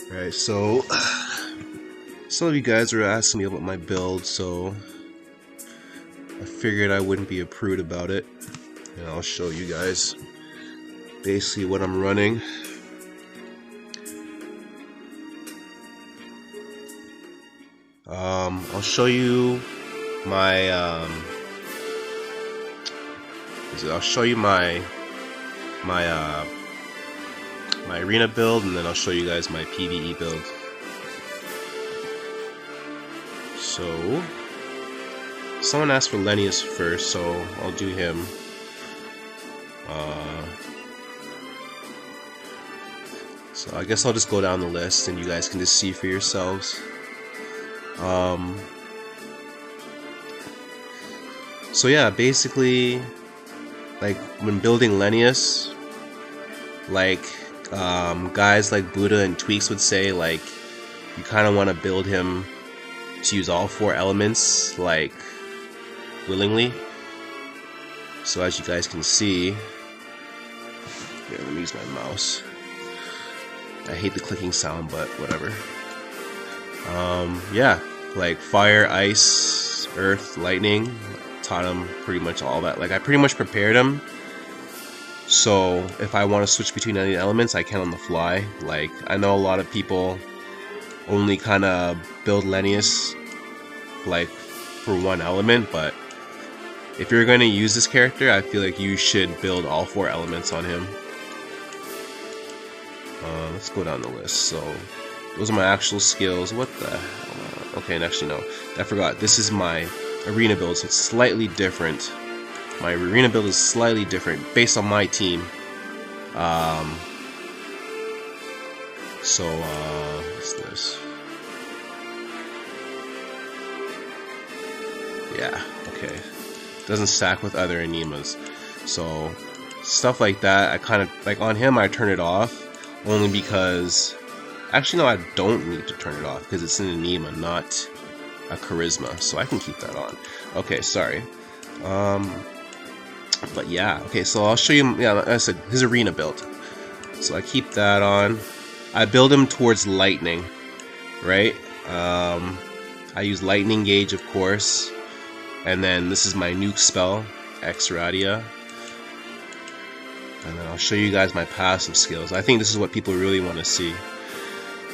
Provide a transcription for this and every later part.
Alright, so some of you guys are asking me about my build, so I figured I wouldn't be a prude about it, and I'll show you guys basically what I'm running. I'll show you my my arena build, and then I'll show you guys my PvE build. So someone asked for Lenius first, so I'll do him. So I guess I'll just go down the list and you guys can just see for yourselves. So yeah, basically, like when building Lenius, like guys like Buddha and Tweaks would say, like you kind of want to build him to use all 4 elements, like willingly. So as you guys can see, here, let me use my mouse. I hate the clicking sound, but whatever. Yeah, like fire, ice, earth, lightning. Taught him pretty much all that. Like I pretty much prepared him, so if I want to switch between any elements, I can on the fly. Like I know a lot of people only kind of build Lenius like for one element, but if you're going to use this character, I feel like you should build all 4 elements on him. Let's go down the list. So those are my actual skills. What the hell? Okay, and actually no, I forgot. This is my arena build, so it's slightly different. My arena build is slightly different based on my team. What's this? Yeah, okay. Doesn't stack with other anemas. So stuff like that, I kind of like on him. I turn it off only because, actually no, I don't need to turn it off because it's an anema, not a charisma, so I can keep that on. Okay, sorry. But yeah, okay, so I'll show you, yeah, like I said, his arena build. So I keep that on. I build him towards lightning, right? I use lightning gauge, of course, and then this is my nuke spell, X Radia. And then I'll show you guys my passive skills. I think this is what people really want to see.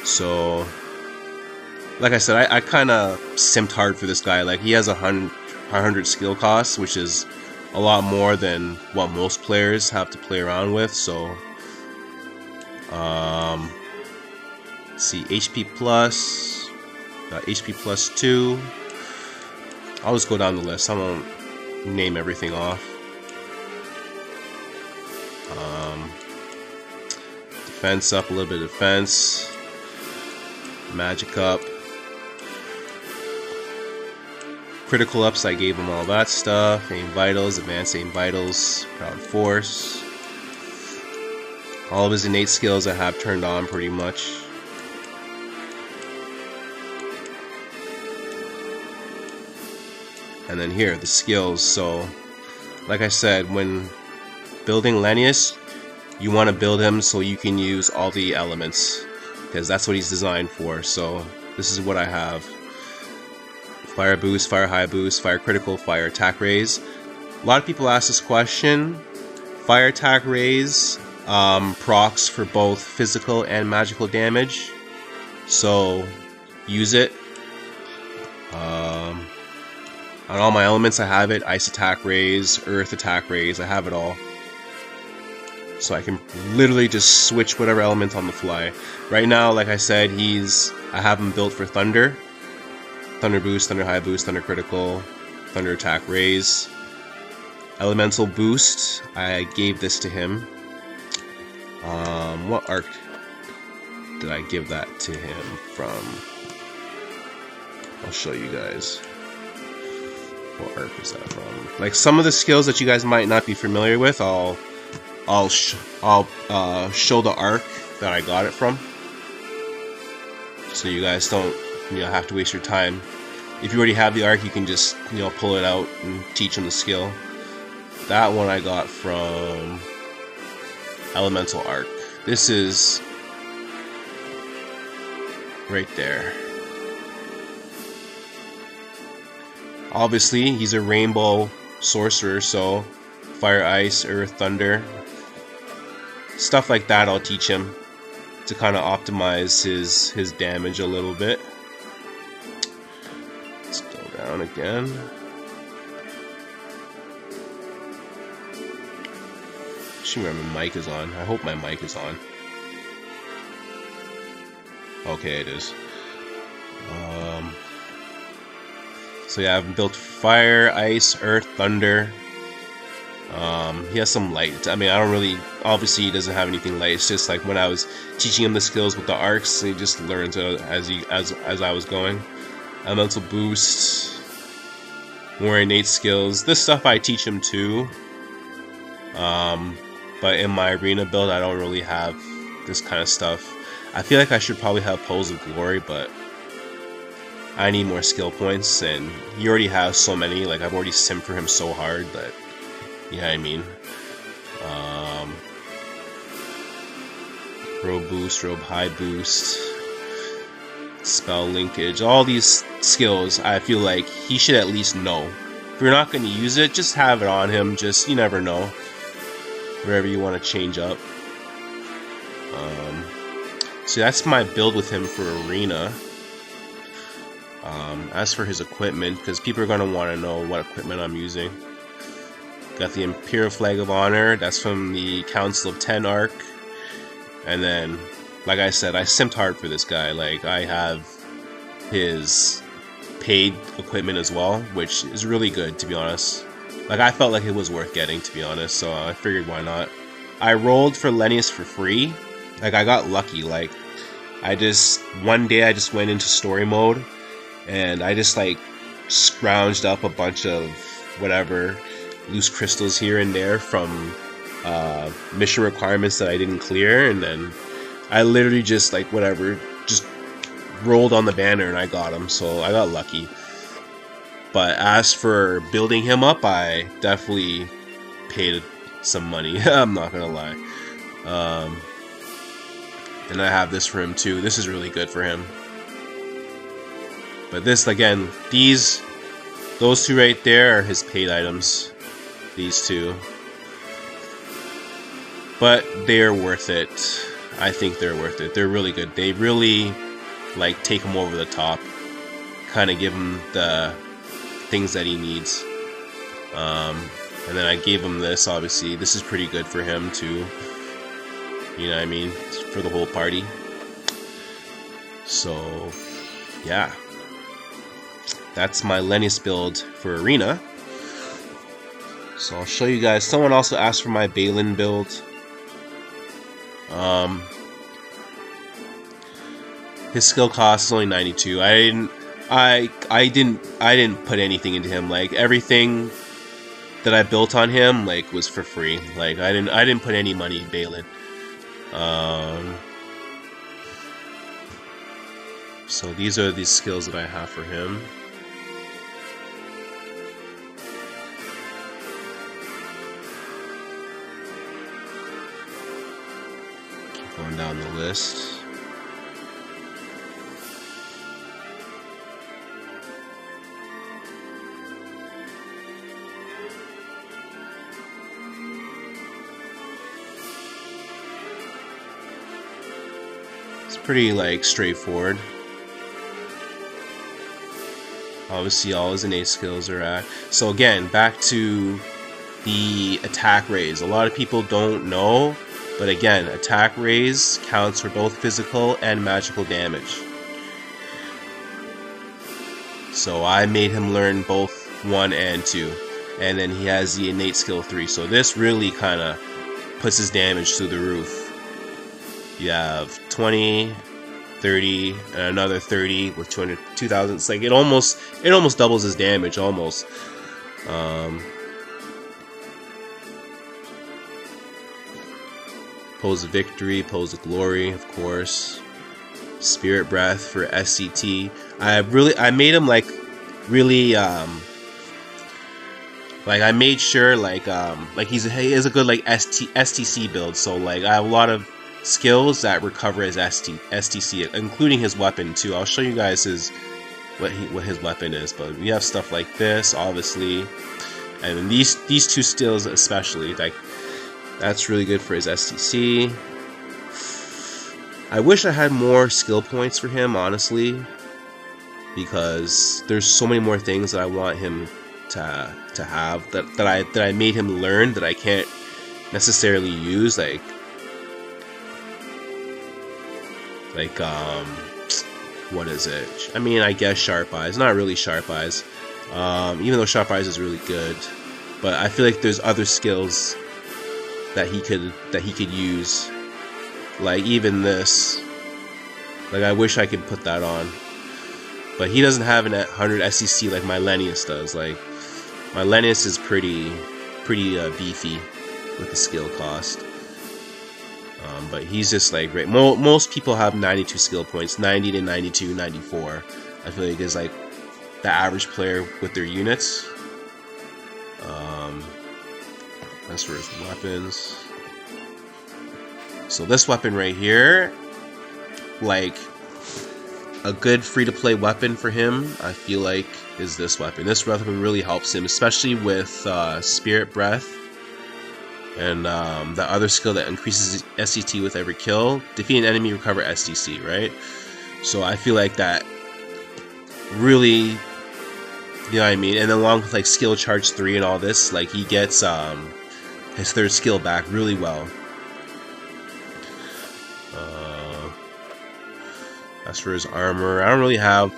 So like I said, I kind of simped hard for this guy. Like he has 100 skill costs, which is a lot more than what most players have to play around with. So let's see, HP plus, HP plus 2. I'll just go down the list. I won't name everything off. Defense up, a little bit of defense. Magic up. Critical ups, I gave him all that stuff. Aim vitals, advanced aim vitals, proud force. All of his innate skills I have turned on pretty much. And then here, the skills. So, like I said, when building Lenius, you want to build him so you can use all the elements, because that's what he's designed for. So this is what I have: fire boost, fire high boost, fire critical, fire attack raise. A lot of people ask this question. Fire attack raise procs for both physical and magical damage, so use it. On all my elements I have it: ice attack raise, earth attack raise, I have it all. So I can literally just switch whatever element on the fly. Right now, like I said, I have him built for thunder. Thunder boost, thunder high boost, thunder critical, thunder attack raise. Elemental boost, I gave this to him. What arc did I give that to him from? I'll show you guys. What arc is that from? Like some of the skills that you guys might not be familiar with, I'll show the arc that I got it from, so you guys don't have to waste your time. If you already have the arc, you can just pull it out and teach them the skill. That one I got from Elemental Arc. This is right there. Obviously, he's a rainbow sorcerer, so fire, ice, earth, thunder, stuff like that I'll teach him to kind of optimize his damage a little bit. Let's go down again. Should remember my mic is on. I hope my mic is on. Okay, it is. So yeah, I've built fire, ice, earth, thunder. He has some light. I mean, I don't really. Obviously, he doesn't have anything light. It's just like when I was teaching him the skills with the arcs, he just learned as I was going. Elemental boost, more innate skills. This stuff I teach him too. But in my arena build, I don't really have this kind of stuff. I feel like I should probably have Pulse of Glory, but I need more skill points, and he already has so many. Like, I've already simmed for him so hard that, you know what I mean? Robe boost, robe high boost, spell linkage, all these skills I feel like he should at least know. If you're not going to use it, just have it on him. Just, you never know. Wherever you want to change up. So that's my build with him for arena. As for his equipment, because people are going to want to know what equipment I'm using. Got the Imperial Flag of Honor. That's from the Council of 10 arc. And then, like I said, I simped hard for this guy. Like, I have his paid equipment as well, which is really good, to be honest. Like, I felt like it was worth getting, to be honest, so I figured why not. I rolled for Lenius for free. Like, I got lucky. Like, one day I just went into story mode, and I just, like, scrounged up a bunch of whatever loose crystals here and there from mission requirements that I didn't clear, and then I literally just, like, whatever, just rolled on the banner and I got him, so I got lucky. But as for building him up, I definitely paid some money. I'm not gonna lie. And I have this for him too. This is really good for him. But this, again, those two right there are his paid items. These two. But they're worth it. I think they're worth it. They're really good. They really, like, take him over the top. Kind of give him the things that he needs. And then I gave him this, obviously. This is pretty good for him too. You know what I mean? It's for the whole party. So, yeah. That's my Lenius build for arena. So I'll show you guys. Someone also asked for my Bailin build. His skill cost is only 92. I didn't put anything into him. Like, everything that I built on him, like, was for free. Like, I didn't put any money in Bailin. So these are the skills that I have for him. Keep going down the list. Pretty, like, straightforward. Obviously all his innate skills are at. So again, back to the attack raise. A lot of people don't know, but again, attack raise counts for both physical and magical damage. So I made him learn both 1 and 2. And then he has the innate skill 3. So this really kind of puts his damage through the roof. You have 20, 30, and another 30 with 2,000. It's like it almost doubles his damage almost. Pose of Victory, Pose of Glory, of course. Spirit Breath for SCT. I made him, like, really Like I made sure like he is a good like STC build, so like I have a lot of skills that recover his STC, including his weapon too. I'll show you guys what his weapon is, but we have stuff like this, obviously, and these two skills especially, like that's really good for his STC. I wish I had more skill points for him, honestly, because there's so many more things that I want him to have that I made him learn that I can't necessarily use, like what is it? I mean, I guess Sharp Eyes. Not really Sharp Eyes, even though Sharp Eyes is really good, but I feel like there's other skills that he could use, like even this. Like I wish I could put that on, but he doesn't have an 100 SCC like my Lenius does. Like my Lenius is pretty beefy with the skill cost. But he's just like great. Most people have 92 skill points, 90 to 92, 94. I feel like is like the average player with their units. As for his weapons, so this weapon right here, like a good free-to-play weapon for him, I feel like, is this weapon. This weapon really helps him, especially with Spirit Breath. And the other skill that increases SCT with every kill. Defeat an enemy, recover STC, right? So I feel like that really, you know what I mean? And along with like skill charge 3 and all this, like he gets his third skill back really well. As for his armor, I don't really have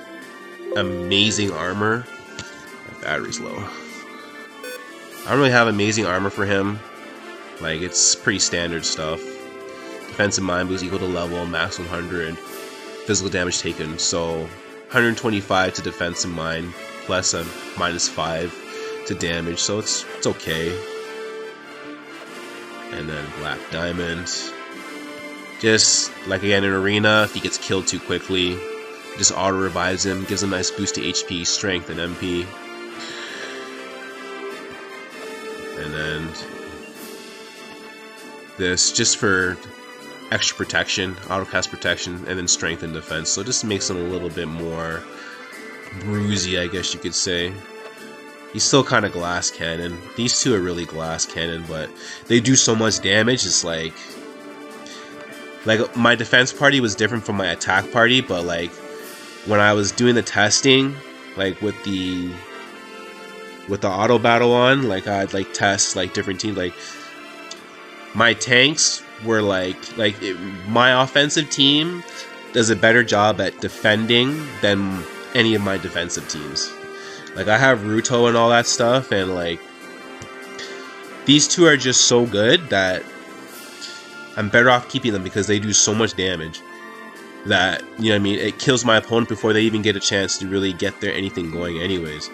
amazing armor. My battery's low. I don't really have amazing armor for him. Like, it's pretty standard stuff. Defensive mind boost equal to level, max 100. Physical damage taken, so 125 to defense and mind, plus a -5 to damage, so it's okay. And then Black Diamond. Just, like again in Arena, if he gets killed too quickly, just auto-revives him, gives him a nice boost to HP, Strength, and MP. And then this, just for extra protection, auto-cast protection, and then Strength and Defense, so it just makes him a little bit more bruisey, I guess you could say. He's still kind of Glass Cannon. These two are really Glass Cannon, but they do so much damage, it's like my defense party was different from my attack party, but like when I was doing the testing, like with the auto battle on, like I'd like test like different teams. Like my tanks were my offensive team does a better job at defending than any of my defensive teams. Like I have Ruto and all that stuff, and like these two are just so good that I'm better off keeping them because they do so much damage that, you know what I mean, it kills my opponent before they even get a chance to really get anything going anyways.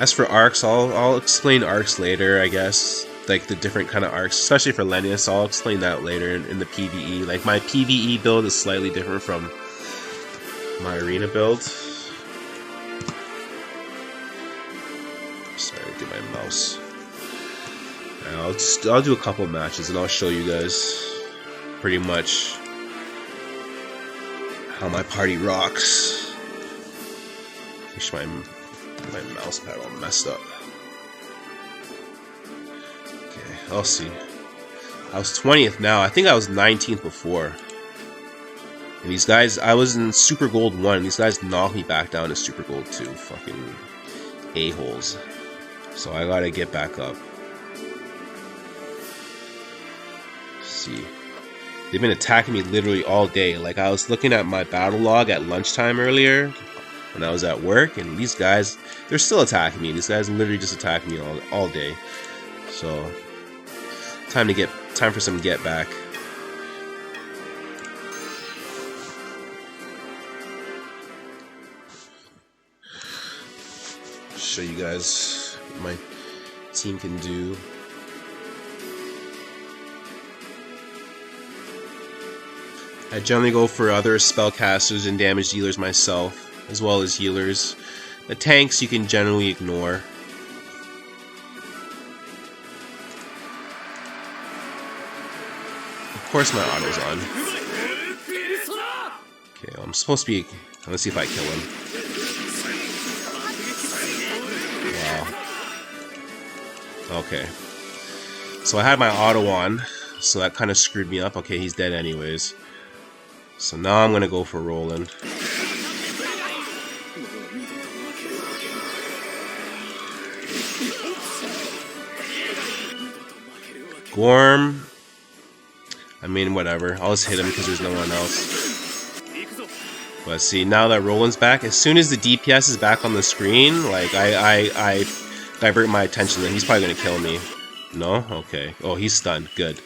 As for arcs, I'll explain arcs later, I guess. Like the different kind of arcs, especially for Lenius, I'll explain that later in the PvE. Like my PvE build is slightly different from my arena build. Sorry, get my mouse. I'll do a couple matches and I'll show you guys pretty much how my party rocks. My mouse pad all messed up. Okay, I'll see. I was 20th now. I think I was 19th before. And these guys, I was in Super Gold 1. These guys knocked me back down to Super Gold 2. Fucking a-holes. So I gotta get back up. Let's see. They've been attacking me literally all day. Like I was looking at my battle log at lunchtime earlier when I was at work, and these guys, they're still attacking me. These guys literally just attack me all day. So time for some get back. Show you guys what my team can do. I generally go for other spellcasters and damage dealers myself. as well as healers. The tanks you can generally ignore. Of course my auto's on. Okay, I'm supposed to be... Let's see if I kill him. Wow. Okay. So I had my auto on, so that kind of screwed me up. Okay, he's dead anyways. So now I'm gonna go for Roland. Gorm. I mean, whatever. I'll just hit him because there's no one else. But see, now that Roland's back, as soon as the DPS is back on the screen, like, I divert my attention, and he's probably gonna kill me. No? Okay. Oh, he's stunned. Good.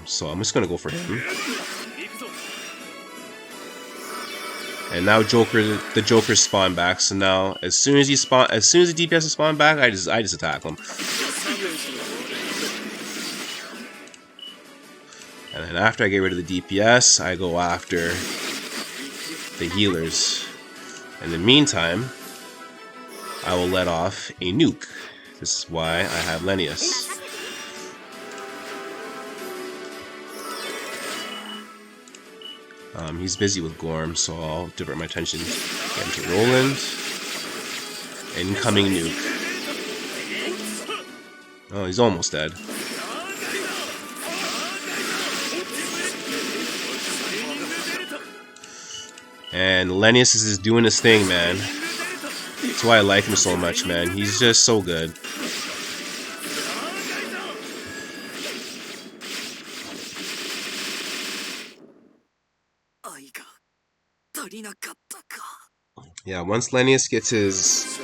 So I'm just gonna go for him. And now the Joker spawned back. So now, as soon as the DPS is spawned back, I just attack him. And then after I get rid of the DPS, I go after the healers. In the meantime, I will let off a nuke. This is why I have Lenius. He's busy with Gorm, so I'll divert my attention again to Roland. Incoming nuke. Oh, he's almost dead. And Lenius is just doing his thing, man. That's why I like him so much, man. He's just so good. Yeah, once Lenius gets his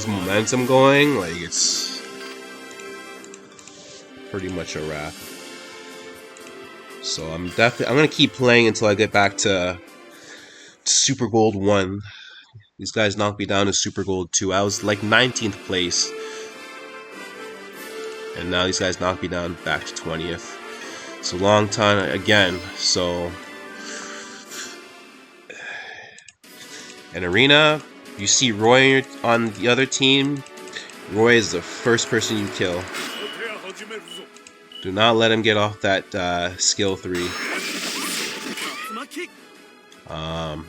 momentum going, like, it's pretty much a wrap. So I'm gonna keep playing until I get back to Super Gold 1. These guys knocked me down to Super Gold 2. I was like 19th place. And now these guys knocked me down back to 20th. It's a long time again, so... In Arena, you see Roy on the other team. Roy is the first person you kill. Do not let him get off that skill 3.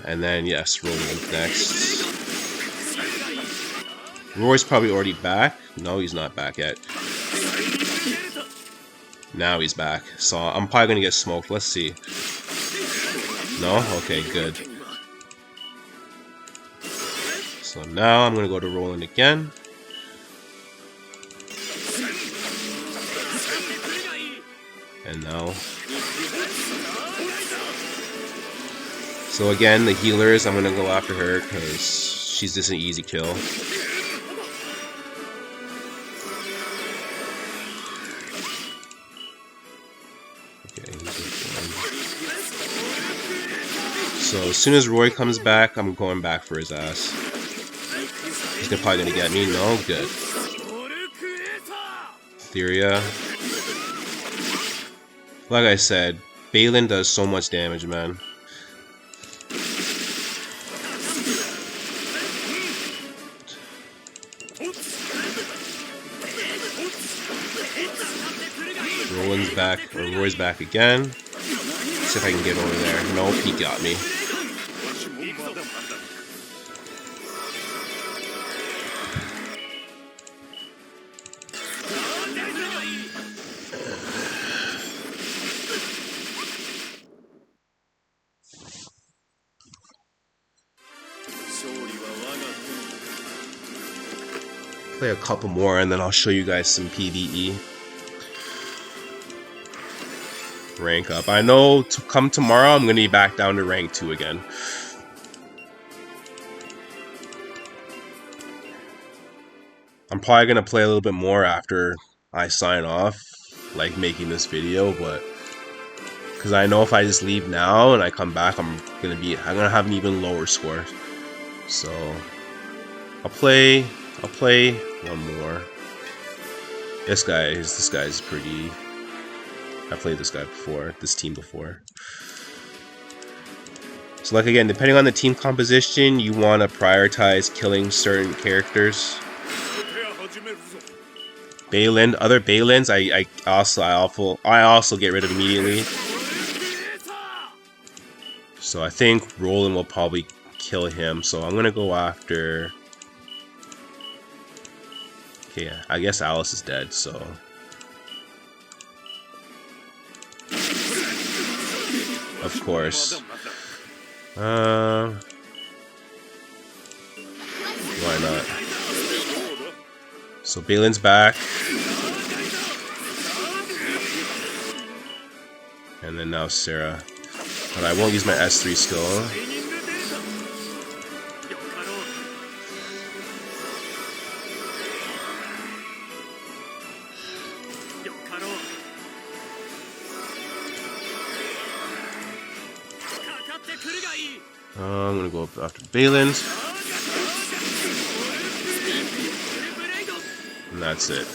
And then, yes, Roland next. Roy's probably already back. No, he's not back yet. Now he's back. So I'm probably gonna get smoked. Let's see. No? Okay, good. So now I'm gonna go to Roland again. And now... So again, the healers, I'm gonna go after her because she's just an easy kill. Okay, so as soon as Roy comes back, I'm going back for his ass. He's probably gonna get me. No, good. Theria. Like I said, Bailin does so much damage, man. Roland's back, or Roy's back again. Let's see if I can get over there. Nope, he got me. Play a couple more and then I'll show you guys some PvE. Rank up. I know come tomorrow I'm going to be back down to rank 2 again. I'm probably going to play a little bit more after I sign off, like making this video, but because I know if I just leave now and I come back, I'm going to have an even lower score. So I'll play one more. This guy's pretty... I played this guy before, this team before. So like again, depending on the team composition, you want to prioritize killing certain characters. Bailin, other Bailins, I also get rid of immediately. So I think Roland will probably kill him. So I'm gonna go after. Okay, I guess Alice is dead. So of course. Why not? So Bailin's back. And then now Sarah. But I won't use my S3 skill. I'm gonna go up after Bailin's. And that's it.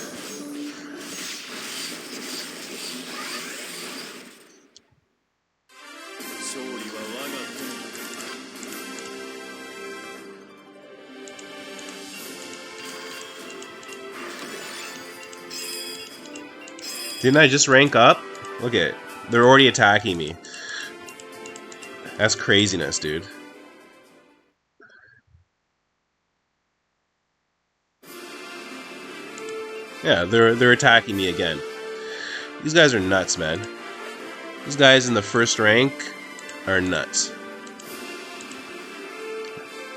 Didn't I just rank up? Look at it. They're already attacking me. That's craziness, dude. Yeah, they're attacking me again. These guys are nuts, man. These guys in the first rank are nuts.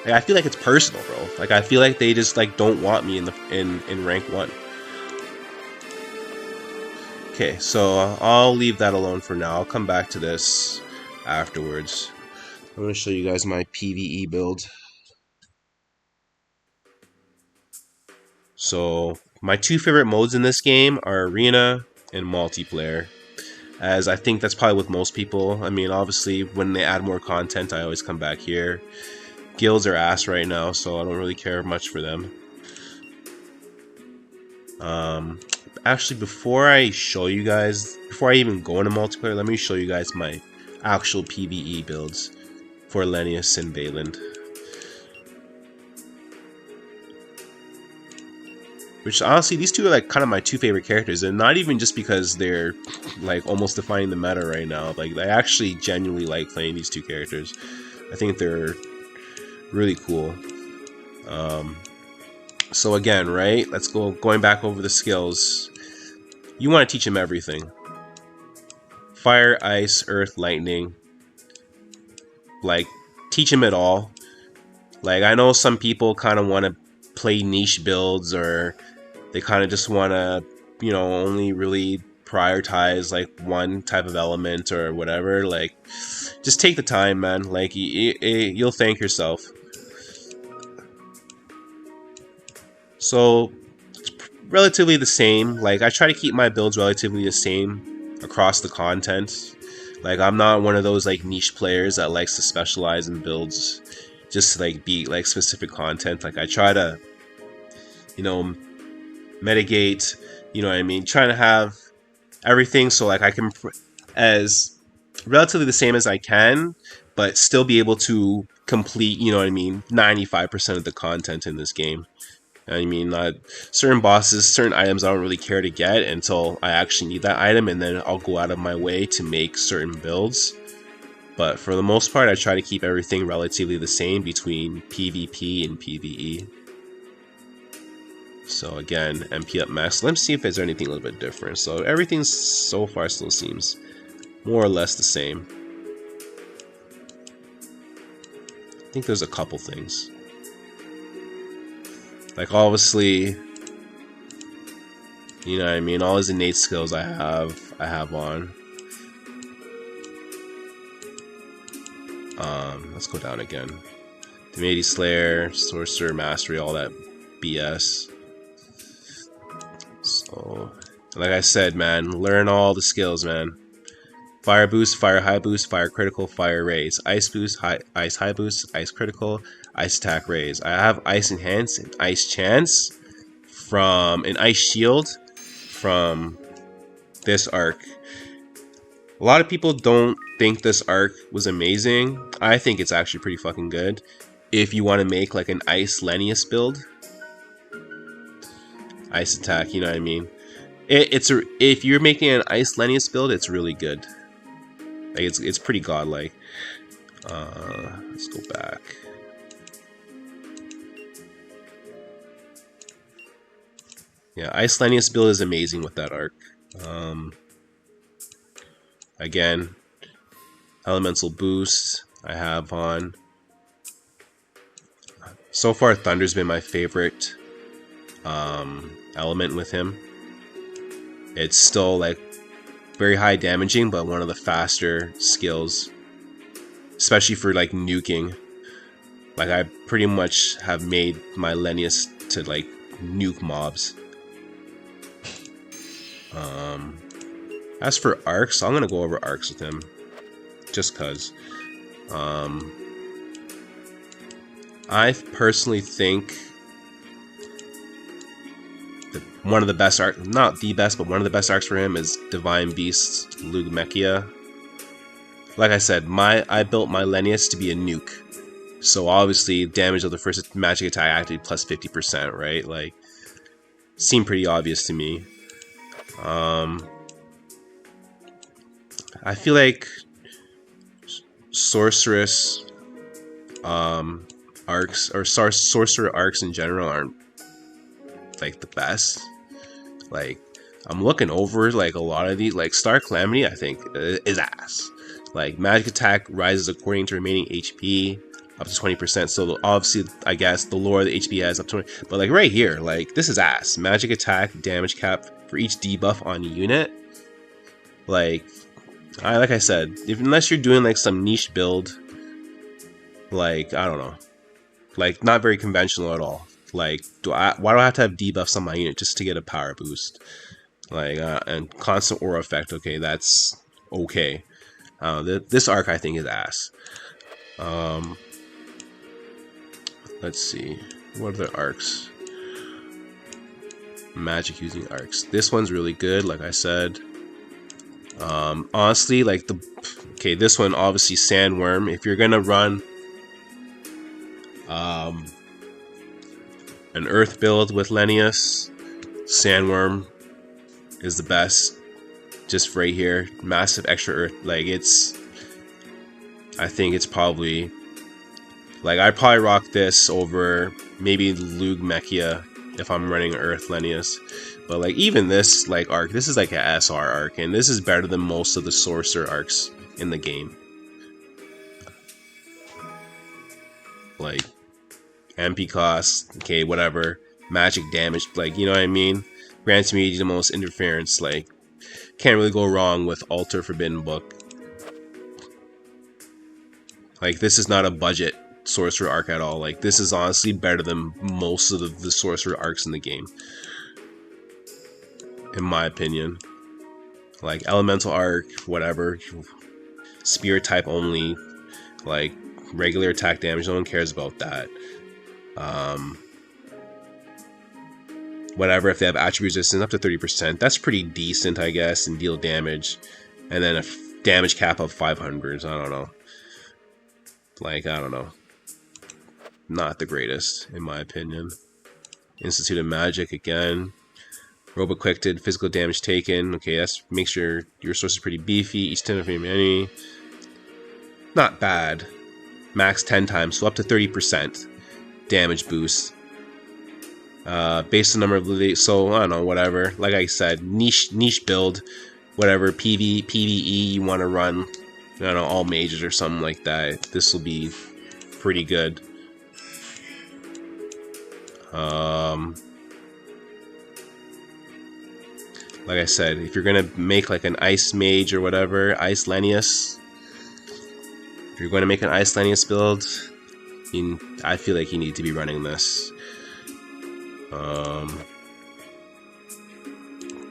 Like, I feel like it's personal, bro. Like I feel like they just like don't want me in rank 1. Okay, so I'll leave that alone for now. I'll come back to this afterwards. I'm going to show you guys my PvE build. So my 2 favorite modes in this game are Arena and Multiplayer, as I think that's probably with most people. I mean, obviously, when they add more content, I always come back here. Guilds are ass right now, so I don't really care much for them. Actually, before I show you guys, before I even go into multiplayer, let me show you guys my actual PvE builds for Lenius and Beyland. Which honestly, these two are like kind of my 2 favorite characters, and not even just because they're like almost defining the meta right now. Like I actually genuinely like playing these 2 characters. I think they're really cool. So again, right? Let's going back over the skills. You want to teach him everything. Fire, ice, earth, lightning. Like, teach him it all. Like, I know some people kind of want to play niche builds, or they kind of just want to, you know, only really prioritize like one type of element or whatever. Like, just take the time, man. Like, you'll thank yourself. So it's relatively the same. Like, I try to keep my builds relatively the same across the content. Like, I'm not one of those like niche players that likes to specialize in builds just to like beat like specific content. Like, I try to, you know, mitigate, you know what I mean, trying to have everything so like I can as relatively the same as I can, but still be able to complete, you know what I mean, 95% of the content in this game. I mean, certain bosses, certain items I don't really care to get until I actually need that item, and then I'll go out of my way to make certain builds. But for the most part, I try to keep everything relatively the same between PvP and PvE. So again, MP up max. Let's see if there's anything a little bit different. So everything so far still seems more or less the same. I think there's a couple things. Like, obviously, you know what I mean, all his innate skills I have on. Let's go down again. Divinity Slayer, Sorcerer, Mastery, all that BS. So, like I said, man, learn all the skills, man. Fire boost, fire high boost, fire critical, fire raise. Ice boost, ice high boost, ice critical, ice attack raise. I have ice enhance and ice chance from an ice shield from this arc. A lot of people don't think this arc was amazing. I think it's actually pretty fucking good. If you want to make like an Ice Lenius build, Ice Attack, you know what I mean? If you're making an Ice Lenius build, it's really good. Like it's pretty godlike. Let's go back. Yeah, Ice Lenius build is amazing with that arc. Again, elemental boost I have on. So far, Thunder's been my favorite element with him. It's still like very high damaging, but one of the faster skills, especially for like nuking. Like I pretty much have made my Lenius to like nuke mobs. As for arcs, I'm gonna go over arcs with him, just cause. I personally think that one of the best arcs, not the best, but one of the best arcs for him is Divine Beast Lugmechia. Like I said, I built my Lenius to be a nuke, so obviously damage of the first magic attack acted plus 50%, right? Like, seemed pretty obvious to me. I feel like sorceress arcs or sorcerer arcs in general aren't like the best. Like I'm looking over like a lot of these, like Star Calamity I think is ass. Like magic attack rises according to remaining HP up to 20%, so obviously I guess the lower the HP has up to 20, but like right here, like this is ass. Magic attack damage cap for each debuff on a unit. Like I said, unless you're doing like some niche build, like I don't know, like not very conventional at all. Like why do I have to have debuffs on my unit just to get a power boost? Like and constant aura effect, okay, that's okay. This arc I think is ass. Let's see, what other arcs? Magic using arcs. This one's really good, like I said. Honestly, like this one obviously Sandworm. If you're gonna run an Earth build with Lenius, Sandworm is the best. Just right here, massive extra Earth. Like I think it's probably like I'd probably rock this over maybe Lugmechia if I'm running Earth Lenius. But like even this like arc, this is like an SR arc, and this is better than most of the sorcerer arcs in the game. Like MP cost, okay, whatever. Magic damage, like you know what I mean? Grants me the most interference, like can't really go wrong with Alter Forbidden Book. Like this is not a budget sorcerer arc at all. Like this is honestly better than most of the sorcerer arcs in the game, in my opinion. Like elemental arc, whatever, spirit type only, like regular attack damage, no one cares about that. Whatever, if they have attribute resistance up to 30%, that's pretty decent, I guess, and deal damage. And then a damage cap of 500s, I don't know. Like, I don't know. Not the greatest, in my opinion. Institute of Magic, again. Robo-Quicked, physical damage taken. Okay, that's make sure your source is pretty beefy. Each 10 of any. Not bad. Max 10 times, so up to 30% damage boost. Based on number of so I don't know, whatever. Like I said, niche build, whatever. PvE you want to run, I don't know, all mages or something like that. This will be pretty good. Like I said, if you're gonna make like an ice mage or whatever, Ice Lenius. If you're going to make an Ice Lenius build, I feel like you need to be running this.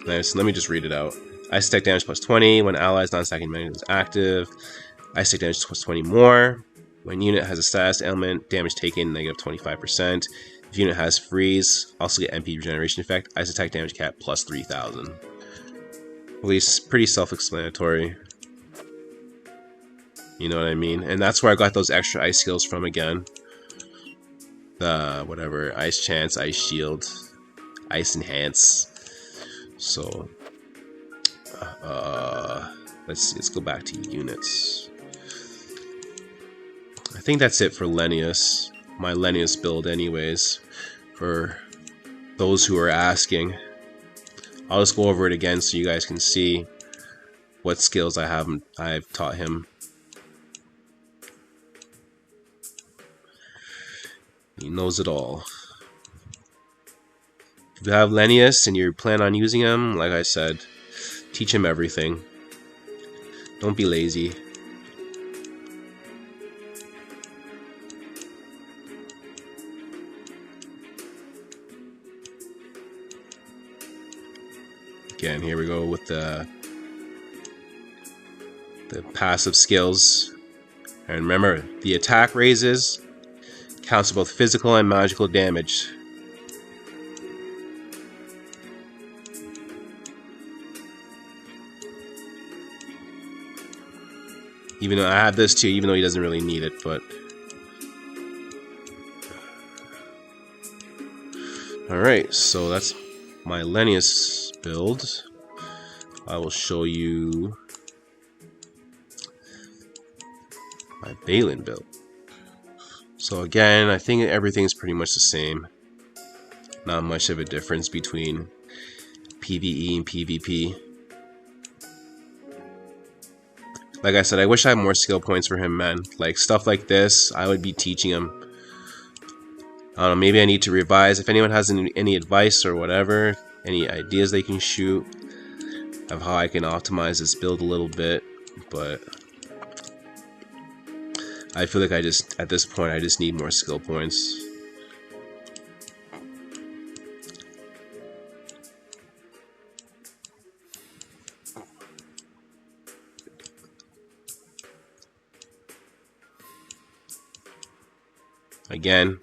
Nice. Let me just read it out. Ice attack damage plus 20 when allies non-stacking magnet is active. Ice attack damage plus 20 more when unit has a status ailment. Damage taken negative 25%. If unit has freeze, also get MP regeneration effect. Ice attack damage cap plus 3,000. At least pretty self-explanatory. You know what I mean? And that's where I got those extra ice skills from again. The whatever, ice chance, ice shield, ice enhance. So let's go back to units. I think that's it for Lenius. My Lenius build anyways, for those who are asking. I'll just go over it again so you guys can see what skills I've taught him. He knows it all. If you have Lenius and you plan on using him, like I said, teach him everything. Don't be lazy. Again, here we go with the passive skills. And remember, the attack raises counts for both physical and magical damage. Even though I have this too, even though he doesn't really need it, but alright, so that's my Lenius build. I will show you my Bailin build. So again, I think everything's pretty much the same. Not much of a difference between PvE and PvP. Like I said, I wish I had more skill points for him, man. Like, stuff like this, I would be teaching him. I don't know, maybe I need to revise. If anyone has any advice or whatever, any ideas they can shoot of how I can optimize this build a little bit, but I feel like at this point, I just need more skill points. Again,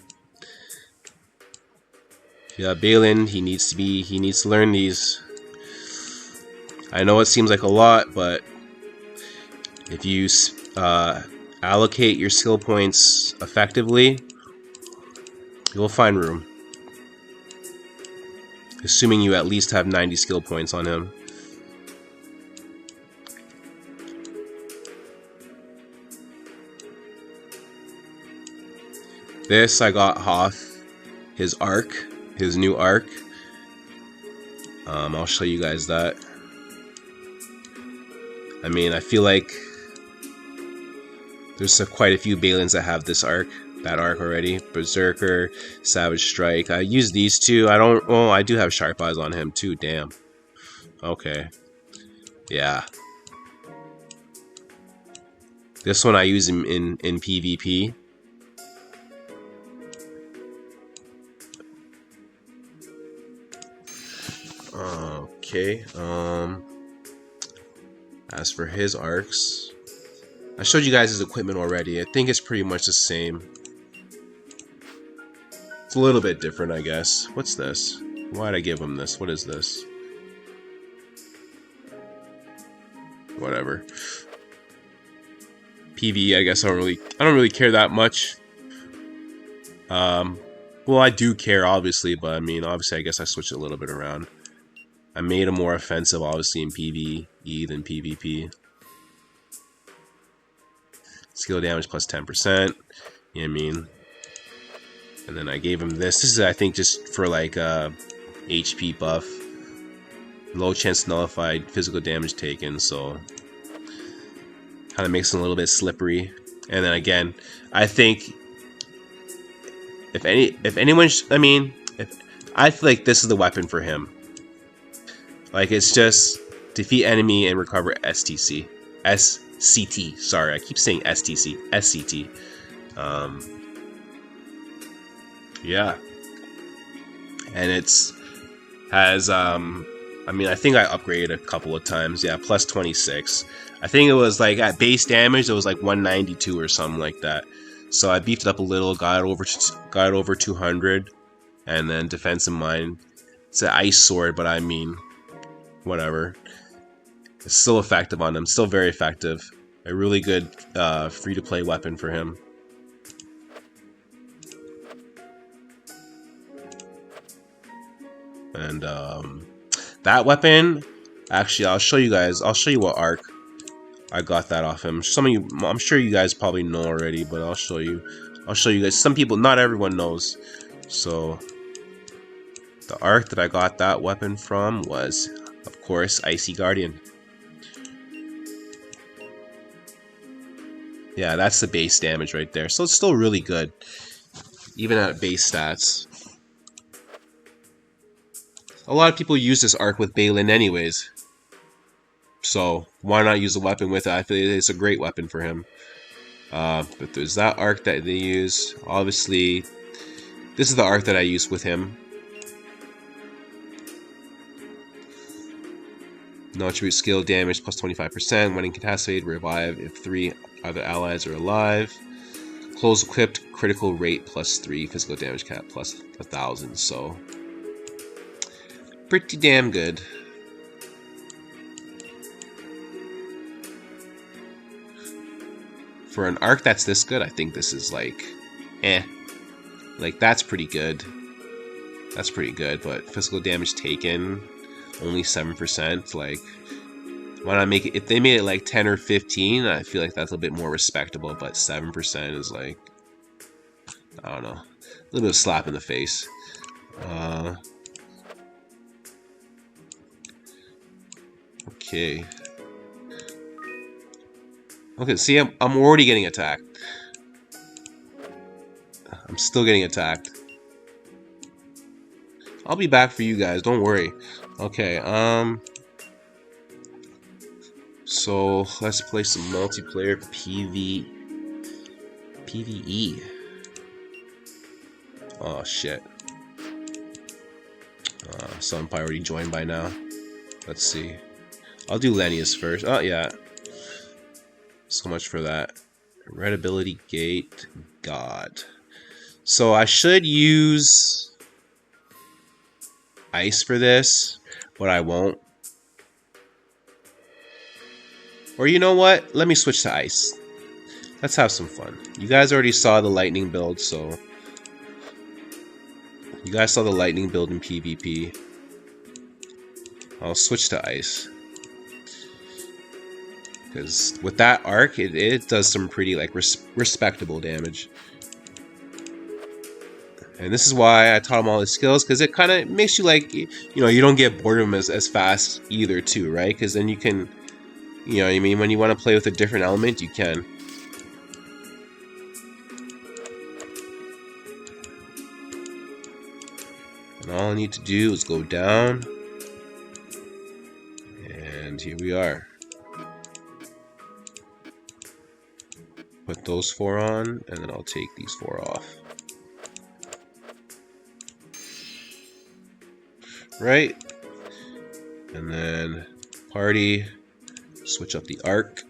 if you have Bailin, he needs to learn these. I know it seems like a lot, but if you allocate your skill points effectively, you'll find room. Assuming you at least have 90 skill points on him. This I got Hoth, his arc, his new arc. I'll show you guys that. I mean, I feel like there's quite a few Bailins that have that arc already. Berserker, Savage Strike. I use these two. I do have Sharp Eyes on him too. Damn. Okay. Yeah. This one I use him in PvP. Okay, as for his arcs, I showed you guys his equipment already. I think it's pretty much the same. It's a little bit different, I guess. What's this? Why'd I give him this? What is this? Whatever. PvE, I guess I don't really care that much. Well, I do care, obviously, but I mean, obviously, I guess I switched it a little bit around. I made him more offensive, obviously, in PvE than PvP. Skill damage plus 10%. You know what I mean? And then I gave him this. This is, I think, just for like HP buff. Low chance nullified, physical damage taken, so kind of makes it a little bit slippery. And then again, I think if anyone, I feel like this is the weapon for him. Like, it's just defeat enemy and recover STC. SCT. Sorry, I keep saying STC. SCT. Yeah. And has I think I upgraded a couple of times. Yeah, plus 26. I think it was like at base damage, it was like 192 or something like that. So I beefed it up a little, got it over 200, and then defense in mind. It's an ice sword, but I mean, whatever. It's still effective on them. Still very effective. a really good free-to-play weapon for him. And that weapon, actually, I'll show you guys. I'll show you what arc I got that off him. Some of you, I'm sure you guys probably know already, but I'll show you. I'll show you guys. Some people, not everyone knows. So the arc that I got that weapon from was, of course, Icy Guardian. Yeah, that's the base damage right there. So it's still really good, even at base stats. A lot of people use this arc with Bailin anyways. So why not use a weapon with it? I feel it's a great weapon for him. But there's that arc that they use. Obviously, this is the arc that I use with him. No attribute skill damage plus 25%. When incapacitated, revive if 3 other allies are alive. Close equipped, critical rate plus 3, physical damage cap plus 1,000. So pretty damn good. For an arc that's this good, I think this is like, like that's pretty good. That's pretty good, but physical damage taken, only 7%. Like, why not make it? If they made it like 10 or 15, I feel like that's a bit more respectable. But 7% is like, I don't know, a little bit of slap in the face. Okay. Okay, see, I'm already getting attacked. I'm still getting attacked. I'll be back for you guys, don't worry. Okay, so let's play some multiplayer PvE. Oh shit. Some probably already joined by now. Let's see. I'll do Lenius first. Oh yeah. So much for that. Red ability gate. God. So I should use ice for this, but I won't. Or you know what? Let me switch to ice. Let's have some fun. You guys already saw the lightning build, so you guys saw the lightning build in PvP. I'll switch to ice. Because with that arc, it does some pretty like respectable damage. And this is why I taught him all his skills, because it kind of makes you like, you know, you don't get bored of him as fast either too, right? Because then you can, you know what I mean, when you want to play with a different element, you can. And all I need to do is go down. And here we are. Put those 4 on, and then I'll take these 4 off. Right? And then party, switch up the arc.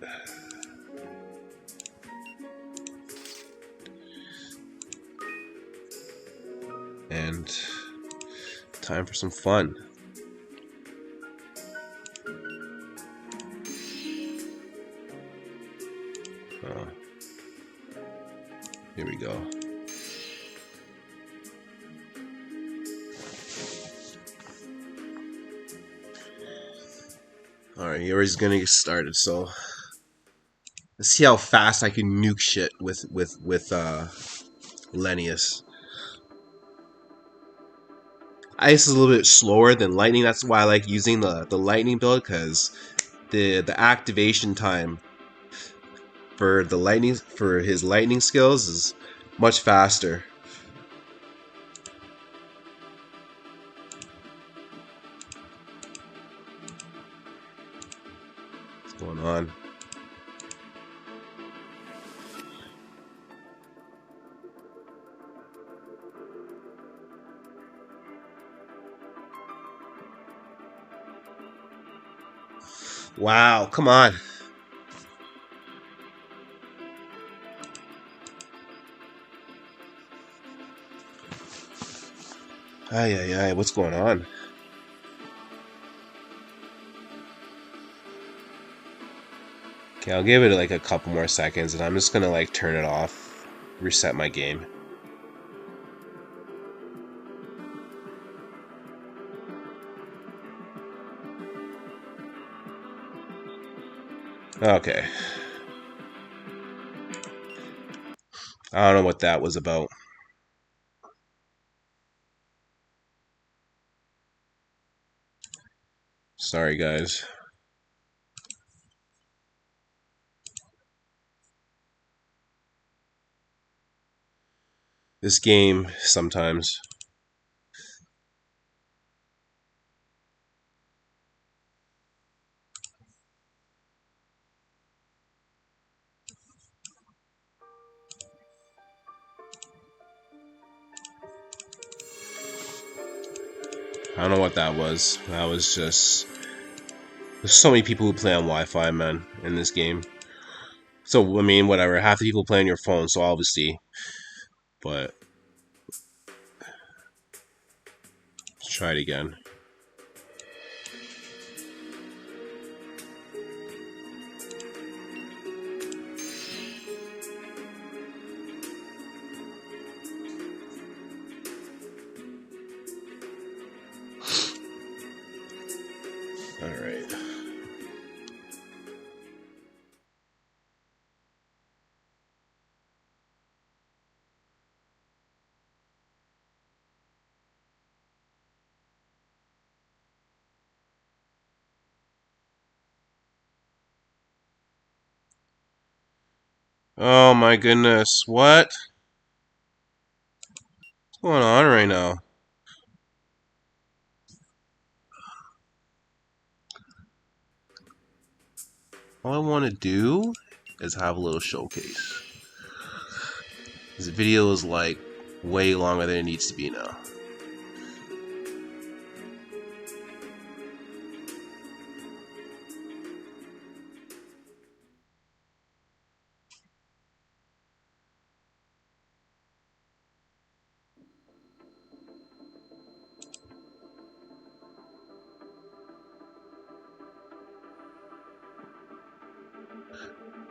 And time for some fun. Here we go. Alright, here's gonna get started, so let's see how fast I can nuke shit with Lenius. Ice is a little bit slower than lightning, that's why I like using the lightning build, because the activation time for his lightning skills is much faster. What's going on? Wow, come on. Ay, what's going on? Okay, I'll give it like a couple more seconds, and I'm just gonna like turn it off, reset my game. Okay. I don't know what that was about. Sorry, guys. This game, sometimes. I don't know what that was. That was just... There's so many people who play on Wi-Fi, man, in this game. So, I mean, whatever. Half the people play on your phone, so obviously. But... Let's try it again. Alright. Oh my goodness, what? What's going on right now? All I want to do is have a little showcase. This video is like way longer than it needs to be now.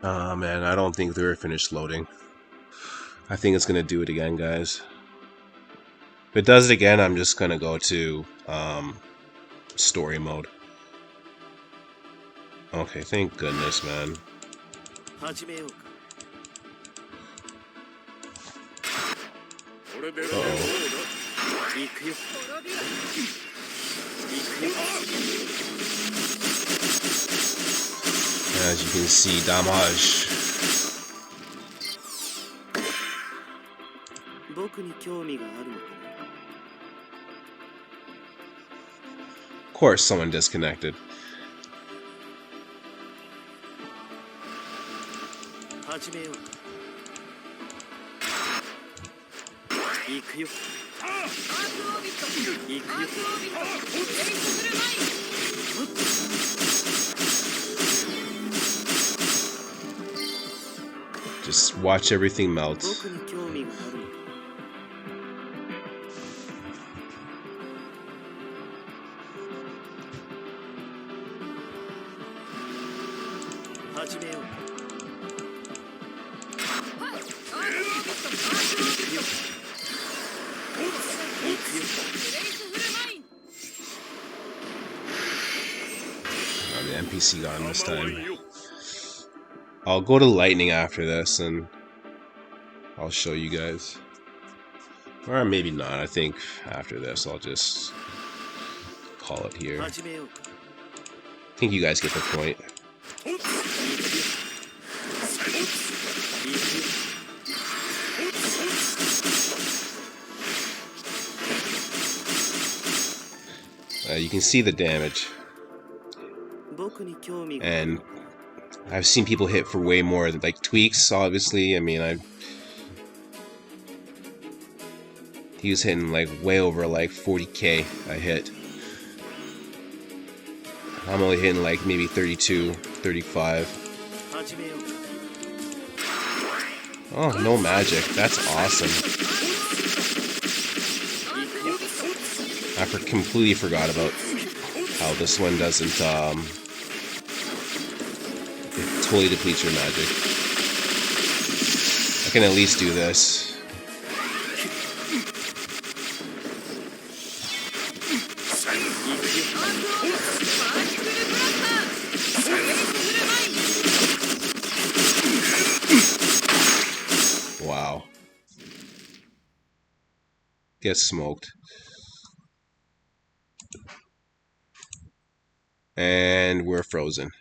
Oh man, I don't think they're finished loading. I think it's gonna do it again, guys. If it does it again, I'm just gonna go to story mode. Okay, thank goodness, man. Uh-oh. As you can see, damage. Of course, someone disconnected. Just watch everything melt. Oh, the NPC got him this time. I'll go to lightning after this and I'll show you guys. Or maybe not. I think after this I'll just call it here. I think you guys get the point. You can see the damage. And I've seen people hit for way more, like tweaks, obviously. I mean, he was hitting like way over like 40k I hit. I'm only hitting like maybe 32, 35. Oh, no magic. That's awesome. I completely forgot about how this one doesn't, it totally depletes your magic. I can at least do this. Wow. Get smoked. And we're frozen.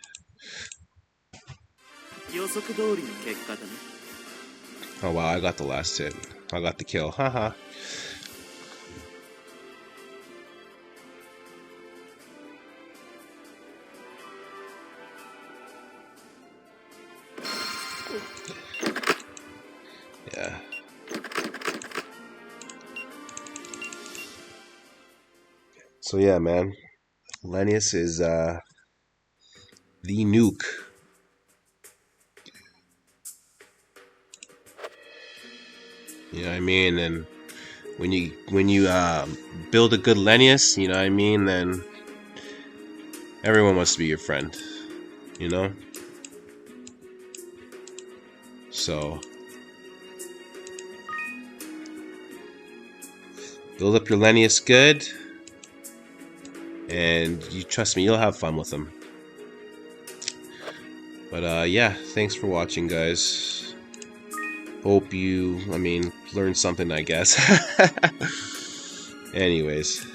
Oh wow, I got the last hit. I got the kill. Haha. Yeah. So yeah, man. Lenius is the nuke. You know what I mean? And when you build a good Lenius, you know what I mean, then everyone wants to be your friend. You know? So build up your Lenius good, and you trust me, you'll have fun with them. But yeah, thanks for watching, guys. Hope you, learned something, I guess. Anyways.